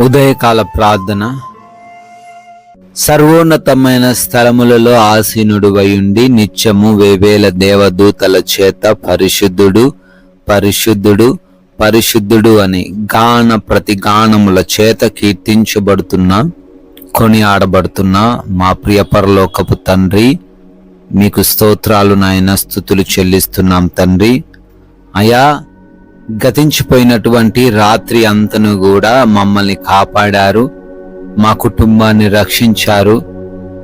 ఉదయకాల ప్రార్థన. సర్వోన్నతమైన స్థలములలో ఆసీనుడువయుండి నిత్యము వేవేల దేవదూతల చేత పరిశుద్ధుడు పరిశుద్ధుడు పరిశుద్ధుడు అని ప్రతి గానముల చేత కీర్తించబడుతున్నా కొనియాడబడుతున్న మా ప్రియ పరలోకపు తండ్రి, మీకు స్తోత్రాలు నాయన, స్తుతులు చెల్లిస్తున్నాం తండ్రి. అయా, గతించిపోయినటువంటి రాత్రి అంతను కూడా మమ్మల్ని కాపాడారు, మా కుటుంబాన్ని రక్షించారు,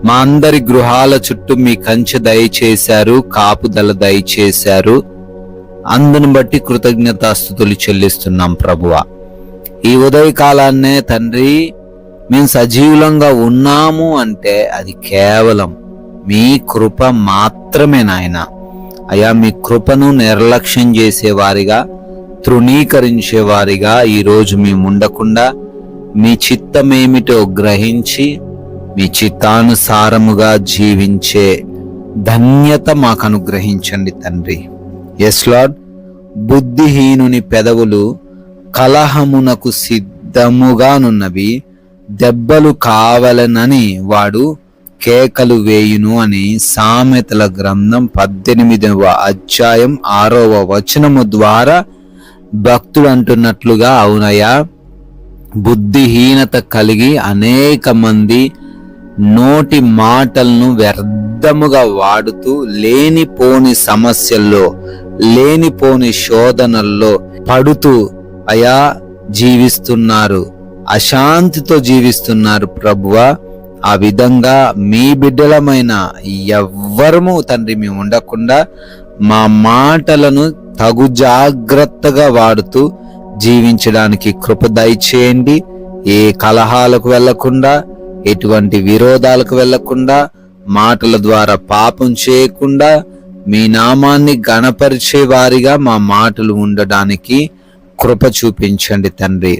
మా అందరి గృహాల చుట్టూ మీ కంచె దయచేశారు, కాపుదల దయచేశారు. అందును బట్టి కృతజ్ఞతాస్తుతులు చెల్లిస్తున్నాం ప్రభువా. ఈ ఉదయకాలాన్నే తండ్రి, మేము సజీవులంగా ఉన్నాము అంటే అది కేవలం మీ కృప మాత్రమే నాయన. అయా, మీ కృపను నిర్లక్ష్యం చేసేవారిగా, తృణీకరించేవారిగా ఈరోజు మేము ఉండకుండా మీ చిత్తమేమిటో గ్రహించి మీ చిత్తానుసారముగా జీవించే ధన్యత మాకు అనుగ్రహించండి తండ్రి. Yes lord. బుద్ధిహీనుని పెదవులు కలహమునకు సిద్ధముగానున్నవి, దెబ్బలు కావలనని వాడు కేకలు వేయును అని సామెతల గ్రంథం 18వ అధ్యాయం 6వ వచనము ద్వారా భక్తుడు అంటున్నట్లుగా, అవునయ్యా, బుద్ధిహీనత కలిగి అనేక మంది నోటి మాటలను వ్యర్థముగా వాడుతూ లేనిపోని సమస్యల్లో, లేనిపోని శోధనల్లో పడుతూ అయా జీవిస్తున్నారు, అశాంతితో జీవిస్తున్నారు ప్రభువా. ఆ విధంగా మీ బిడ్డలమైన ఎవ్వరము తండ్రి మేము ఉండకుండా మా మాటలను తగు జాగ్రత్తగా వాడుతూ జీవించడానికి కృప దయచేయండి. ఏ కలహాలకు వెళ్లకుండా, ఎటువంటి విరోధాలకు వెళ్లకుండా, మాటల ద్వారా పాపం చేయకుండా మీ నామాన్ని గణపరిచే వారిగా మా మాటలు ఉండడానికి కృప చూపించండి తండ్రి.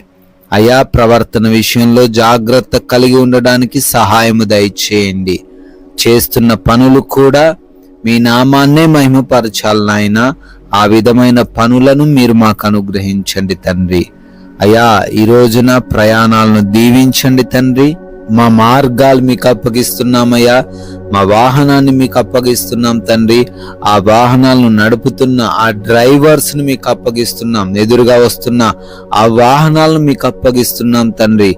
అయా, ప్రవర్తన విషయంలో జాగ్రత్త కలిగి ఉండడానికి సహాయము దయచేయండి. చేస్తున్న పనులు కూడా మీ నామాన్నే మహిమపరచాలి నాయన. ఆ విధమైన పనులను మీరు మాకు అనుగ్రహించండి తండ్రి. అయా, ఈ రోజున ప్రయాణాలను దీవించండి తండ్రి. మా మార్గాలు మీకు అప్పగిస్తున్నామయ్యా, మా వాహనాన్ని మీకు అప్పగిస్తున్నాం తండ్రి. ఆ వాహనాలను నడుపుతున్న ఆ డ్రైవర్స్ ని మీకు అప్పగిస్తున్నాం. ఎదురుగా వస్తున్న ఆ వాహనాలను మీకు అప్పగిస్తున్నాం తండ్రి.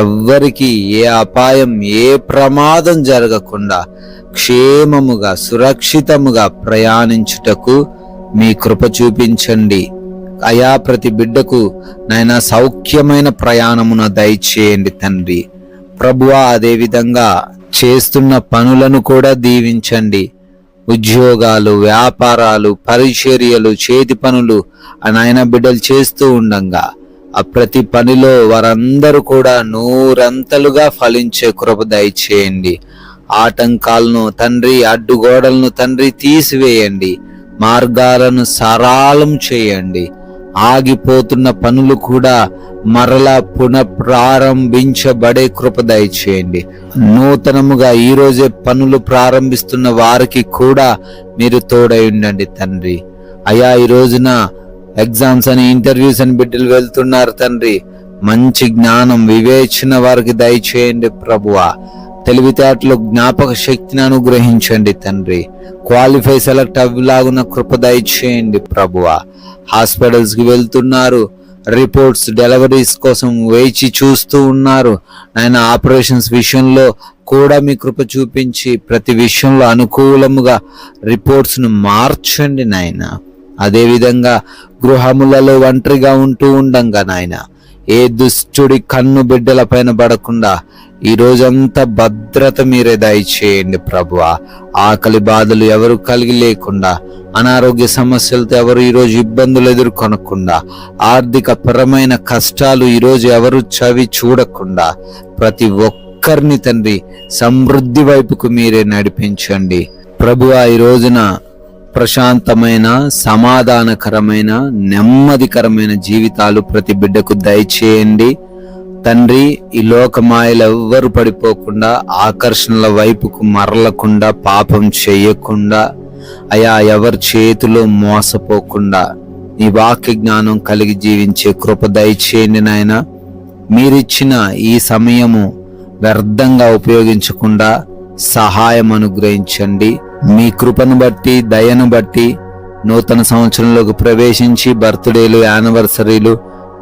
ఎవ్వరికి ఏ అపాయం, ఏ ప్రమాదం జరగకుండా క్షేమముగా, సురక్షితముగా ప్రయాణించుటకు మీ కృప చూపించండి. అయా, ప్రతి బిడ్డకు నాయనా సౌఖ్యమైన ప్రయాణమును దయచేయండి తండ్రి. ప్రభువా, అదేవిధంగా చేస్తున్న పనులను కూడా దీవించండి. ఉద్యోగాలు, వ్యాపారాలు, పరిచర్యలు, చేతి పనులు నాయన బిడ్డలు చేస్తూ ఉండంగా ఆ ప్రతి పనిలో వారందరూ కూడా నూరంతలుగా ఫలించే కృప దయచేయండి. ఆటంకాలను తండ్రి, అడ్డుగోడలను తండ్రి తీసివేయండి. మార్గాలను సరళం చేయండి. ఆగిపోతున్న పనులు కూడా మరలా పునఃప్రారంభించబడే కృప దయచేయండి. నూతనముగా ఈ రోజే పనులు ప్రారంభిస్తున్న వారికి కూడా మీరు తోడై ఉండండి తండ్రి. అయా, ఈ రోజున ఎగ్జామ్స్ అని, ఇంటర్వ్యూస్ అని బిడ్డలు వెళ్తున్నారు తండ్రి. మంచి జ్ఞానం, వివేచన వారికి దయచేయండి ప్రభువా. తెలివితేటలు, జ్ఞాపక శక్తిని అనుగ్రహించండి తండ్రి. క్వాలిఫై, సెలెక్ట్ అవ్వలాగున్న కృప దయచేయండి ప్రభువా. హాస్పిటల్స్ కి వెళ్తున్నారు, రిపోర్ట్స్, డెలివరీస్ కోసం వేచి చూస్తూ ఉన్నారు నాయన. ఆపరేషన్స్ విషయంలో కూడా మీ కృప చూపించి ప్రతి విషయంలో అనుకూలముగా రిపోర్ట్స్ ను మార్చండి నాయన. అదేవిధంగా గృహములలో ఒంటరిగా ఉంటూ ఉండంగా నాయన, ఏ దుష్టుడి కన్ను బిడ్డల పైన పడకుండా ఈ రోజంతా భద్రత మీరే దయచేయండి ప్రభువా. ఆకలి బాధలు ఎవరు కలిగి లేకుండా, అనారోగ్య సమస్యలతో ఎవరు ఈరోజు ఇబ్బందులు ఎదుర్కొనకుండా, ఆర్థిక పరమైన కష్టాలు ఈరోజు ఎవరు చవి చూడకుండా ప్రతి ఒక్కరిని తండ్రి సమృద్ధి వైపుకు మీరే నడిపించండి ప్రభువా. ఈ రోజున ప్రశాంతమైన, సమాధానకరమైన, నెమ్మదికరమైన జీవితాలు ప్రతి బిడ్డకు దయచేయండి తండ్రి. ఈ లోకమాయలు ఎవ్వరు పడిపోకుండా, ఆకర్షణల వైపుకు మరలకుండా, పాపం చేయకుండా, అయా ఎవరి చేతిలో మోసపోకుండా నీ వాక్య జ్ఞానం కలిగి జీవించే కృప దయచేయండి నాయన. మీరిచ్చిన ఈ సమయము వ్యర్థంగా ఉపయోగించకుండా సహాయం అనుగ్రహించండి. మీ కృపను బట్టి, దయను బట్టి నూతన సంవత్సరంలోకి ప్రవేశించి బర్త్డేలు, యానివర్సరీలు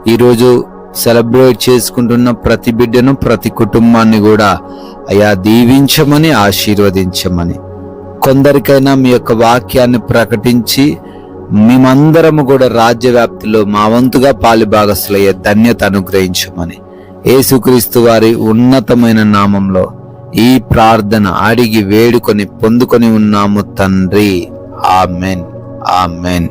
ఈరోజు సెలబ్రేట్ చేసుకుంటున్న ప్రతి బిడ్డను, ప్రతి కుటుంబాన్ని కూడా అయా దీవించమని, ఆశీర్వదించమని, కొందరికైనా మీ యొక్క వాక్యాన్ని ప్రకటించి మేమందరము కూడా రాజ్యవ్యాప్తిలో మా వంతుగా పాలిభాగస్తులయ్యే ధన్యత అనుగ్రహించమని యేసుక్రీస్తు వారి ఉన్నతమైన నామంలో ఈ ప్రార్థన అడిగి వేడుకొని పొందుకొని ఉన్నాము తండ్రి. Amen, amen.